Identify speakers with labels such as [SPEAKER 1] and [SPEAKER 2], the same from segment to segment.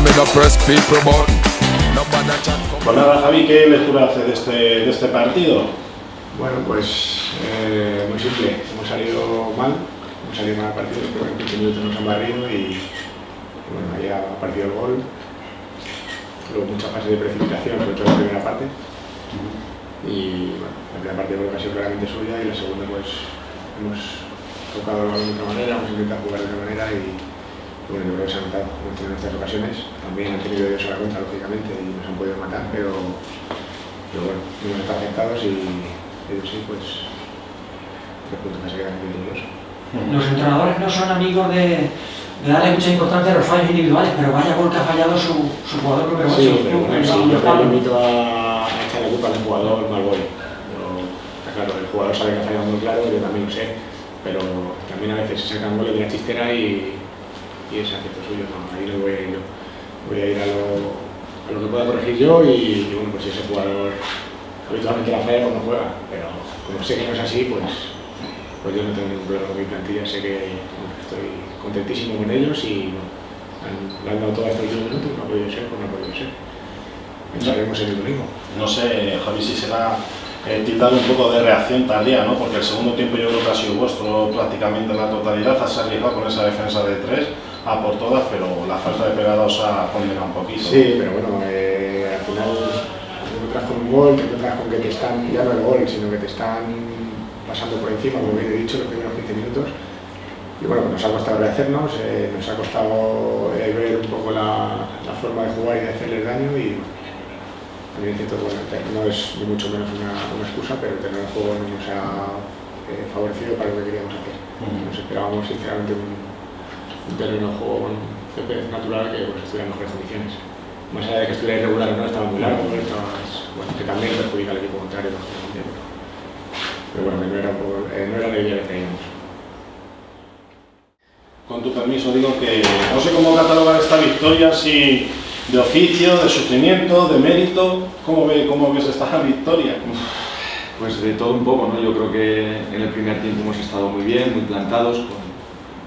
[SPEAKER 1] me no press people button. Nobody chat.
[SPEAKER 2] Pues nada, Javi, ¿qué lectura hace de este partido?
[SPEAKER 3] Bueno, pues muy simple. Hemos salido mal al partido, pero en 15 minutos nos han barrido y bueno, ahí ha aparecido el gol. Luego mucha fase de precipitación, sobre todo en la primera parte. Y bueno, la primera parte creo que ha sido claramente suya y la segunda pues hemos tocado el balón de otra manera, hemos intentado jugar de otra manera y bueno, yo creo que se ha notado. Hemos tenido nuestras ocasiones, también han tenido ellos a la cuenta, lógicamente, y nos han podido matar, pero bueno, hemos estado afectados y ellos sí, pues 3 puntos que se quedan muy dolorosos.
[SPEAKER 4] Los entrenadores no son amigos de darle mucha importancia a los fallos individuales, pero vaya gol que ha fallado su jugador número 8.
[SPEAKER 3] Sí, pero bueno, sí, yo creo que invito a echar la culpa al jugador mal voy. Está claro, el jugador sabe que ha fallado muy claro, yo también lo sé, pero también a veces se sacan goles de la chistera y es acierto suyo, no, ahí no voy a ir yo. Voy a ir a lo que pueda corregir yo y bueno, pues si ese jugador habitualmente la falla, pues no juega, pero como sé que no es así, pues yo no tengo ningún problema con mi plantilla, sé que bueno, estoy contentísimo con ellos y le han dado todo estos 10 minutos, no ha podido ser, pues no ha podido ser. Pensaremos en el domingo.
[SPEAKER 2] No sé, Javi, si será tildado un poco de reacción tardía, ¿no? Porque el segundo tiempo yo creo que ha sido vuestro prácticamente en la totalidad, has arriesgado con esa defensa de 3 a por todas, pero la falta de pegada os ha condenado un poquito.
[SPEAKER 3] Sí, pero bueno, al final te encuentras con un gol, te encuentras con que te están, ya no el gol, sino que te están pasando por encima, como bien he dicho, los primeros 15 minutos. Y bueno, pues nos ha costado rehacernos, nos ha costado ver un poco la forma de jugar y de hacerles daño y bueno, también es cierto que bueno, no es ni mucho menos una excusa, pero tener el juego no nos ha favorecido para lo que queríamos hacer. Nos esperábamos sinceramente un terreno de juego natural que pues, estuviera en mejores condiciones. Más allá de que estuviera irregular o no, estaba muy largo, bueno, que también perjudica al equipo contrario, lógicamente. Pero bueno, no era la idea que teníamos.
[SPEAKER 2] Con tu permiso digo que no sé cómo catalogar esta victoria, si de oficio, de sufrimiento, de mérito. ¿Cómo ves esta victoria?
[SPEAKER 5] Pues de todo un poco, ¿no? Yo creo que en el primer tiempo hemos estado muy bien, muy plantados,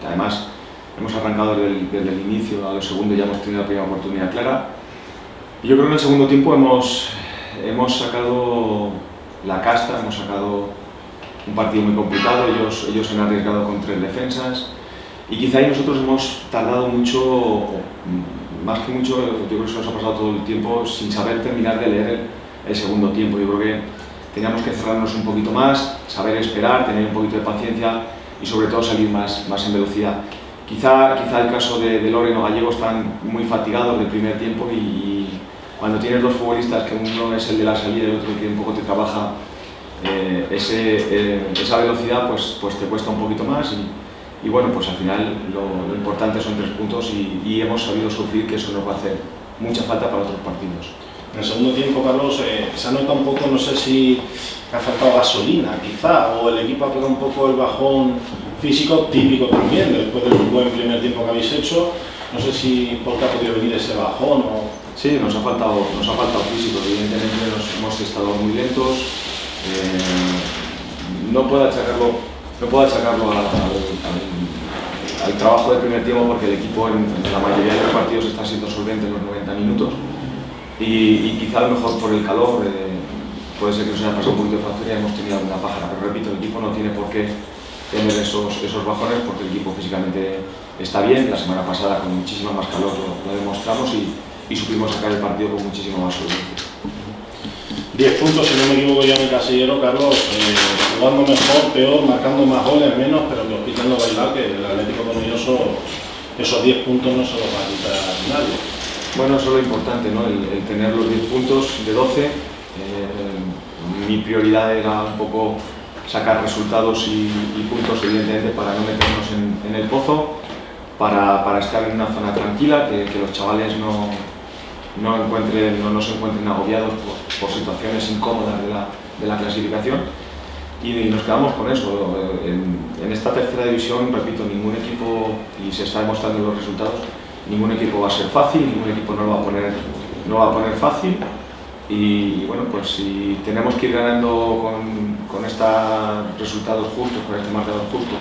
[SPEAKER 5] además hemos arrancado desde el inicio, a lo segundo ya hemos tenido la primera oportunidad clara. Y yo creo que en el segundo tiempo hemos sacado la casta, hemos sacado un partido muy complicado, ellos se han arriesgado con 3 defensas y quizá ahí nosotros hemos tardado mucho, más que mucho, yo creo que se nos ha pasado todo el tiempo sin saber terminar de leer el segundo tiempo. Yo creo que teníamos que cerrarnos un poquito más, saber esperar, tener un poquito de paciencia y sobre todo salir más en velocidad. Quizá el caso de Loren o Gallego están muy fatigados del primer tiempo y cuando tienes 2 futbolistas, que uno es el de la salida y el otro que un poco te trabaja esa velocidad, pues te cuesta un poquito más y bueno, pues al final lo importante son 3 puntos y hemos sabido sufrir, que eso nos va a hacer mucha falta para otros partidos.
[SPEAKER 2] En el segundo tiempo, Carlos, se ha notado un poco, no sé si ha faltado gasolina quizá, o el equipo ha pegado un poco el bajón físico típico también, después del buen primer tiempo que habéis hecho. No sé si por qué ha podido venir ese bajón o...
[SPEAKER 5] Sí, nos ha faltado físico, evidentemente hemos estado muy lentos. No puedo achacarlo al trabajo del primer tiempo porque el equipo en la mayoría de los partidos está siendo solvente en los 90 minutos y quizá a lo mejor por el calor puede ser que nos haya pasado un poquito de factura y hemos tenido alguna pájara, pero repito, el equipo no tiene por qué tener esos bajones porque el equipo físicamente está bien. La semana pasada con muchísima más calor lo demostramos y supimos sacar el partido con muchísimo más solvencia.
[SPEAKER 2] 10 puntos, si no me equivoco ya en el casillero, Carlos, jugando mejor, peor, marcando más goles, menos, pero que os quitan lo bailar, que el Atlético Tomelloso esos 10 puntos no se los va a quitar a nadie.
[SPEAKER 5] Bueno, eso es lo importante, ¿no? El tener los 10 puntos de 12. Mi prioridad era un poco sacar resultados y puntos, evidentemente, para no meternos en el pozo, para estar en una zona tranquila, que los chavales no se encuentren agobiados por situaciones incómodas de la clasificación y nos quedamos con eso. En esta tercera división, repito, ningún equipo, y se está demostrando en los resultados, ningún equipo va a ser fácil, ningún equipo no lo va a poner fácil y bueno, pues si tenemos que ir ganando con estos resultados justos, con este marcador justo,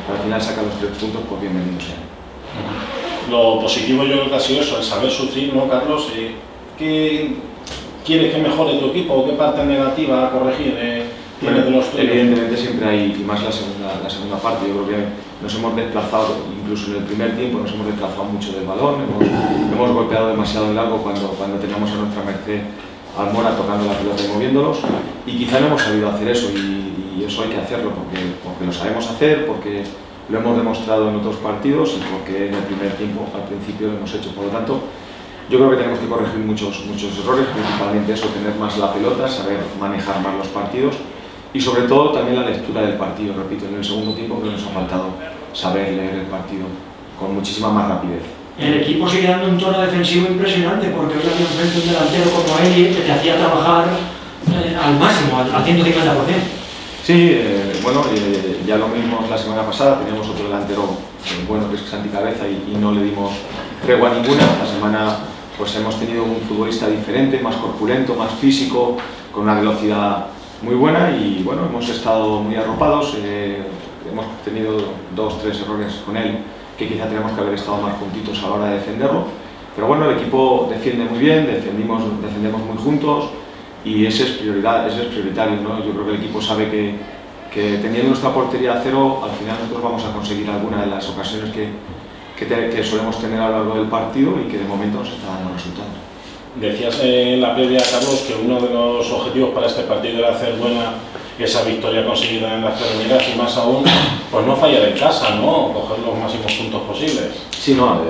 [SPEAKER 5] al final sacar los 3 puntos, pues bienvenidos sean.
[SPEAKER 2] lo positivo yo creo que ha sido eso, el saber sufrir, ¿no, Carlos? ¿Qué quieres que mejore tu equipo o qué parte negativa a corregir tienes de los tuyos?
[SPEAKER 5] Evidentemente siempre hay, y más la segunda parte. Yo creo que nos hemos desplazado, incluso en el primer tiempo, nos hemos desplazado mucho del balón, hemos golpeado demasiado en largo cuando teníamos a nuestra merced al Mora tocando la pelota y moviéndolos, y quizá no hemos sabido hacer eso, y eso hay que hacerlo porque lo sabemos hacer, porque lo hemos demostrado en otros partidos y porque en el primer tiempo al principio lo hemos hecho. Por lo tanto, yo creo que tenemos que corregir muchos errores, principalmente eso, tener más la pelota, saber manejar más los partidos y sobre todo también la lectura del partido. Repito, en el segundo tiempo creo que nos ha faltado saber leer el partido con muchísima más rapidez.
[SPEAKER 4] El equipo sigue dando un tono defensivo impresionante, porque hoy había enfrente un delantero como Eli que te hacía trabajar al máximo, al 150%.
[SPEAKER 5] Sí, bueno, ya lo mismo la semana pasada, teníamos otro delantero bueno que es Santi Cabeza y no le dimos tregua ninguna. Esta semana pues hemos tenido un futbolista diferente, más corpulento, más físico, con una velocidad muy buena y bueno, hemos estado muy arropados, hemos tenido 2 o 3 errores con él que quizá tenemos que haber estado más juntitos a la hora de defenderlo, pero bueno, el equipo defiende muy bien, defendemos muy juntos y ese es prioritario, ¿no? Yo creo que el equipo sabe que teniendo nuestra portería a cero, al final nosotros vamos a conseguir alguna de las ocasiones que solemos tener a lo largo del partido y que de momento nos está dando resultados.
[SPEAKER 2] Decías en la previa, Carlos, que uno de los objetivos para este partido era hacer buena esa victoria conseguida en las Perroñeras y más aún, pues no fallar en casa, ¿no? Coger los máximos puntos posibles.
[SPEAKER 5] Sí, no,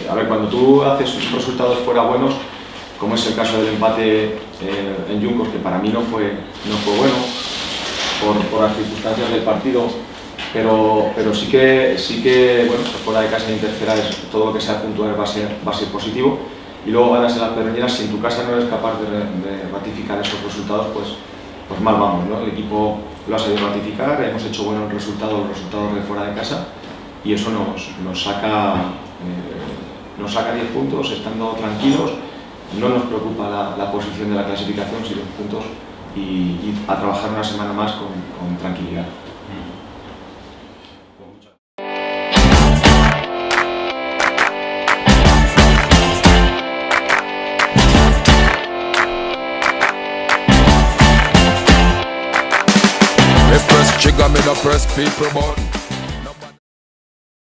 [SPEAKER 5] a ver, cuando tú haces resultados fuera buenos, como es el caso del empate en Yuncos, que para mí no fue bueno por las circunstancias del partido, pero sí que bueno, fuera de casa y en tercera todo lo que sea puntual va a ser positivo, y luego ganas en las Perroñeras. Si en tu casa no eres capaz de ratificar esos resultados, pues mal vamos, ¿no? El equipo lo ha sabido ratificar, hemos hecho buenos resultados, los resultados de fuera de casa, y eso nos saca 10 puntos estando tranquilos. No nos preocupa la posición de la clasificación, sino los puntos y a trabajar una semana más con tranquilidad.
[SPEAKER 1] Me press trigger, me no press people button.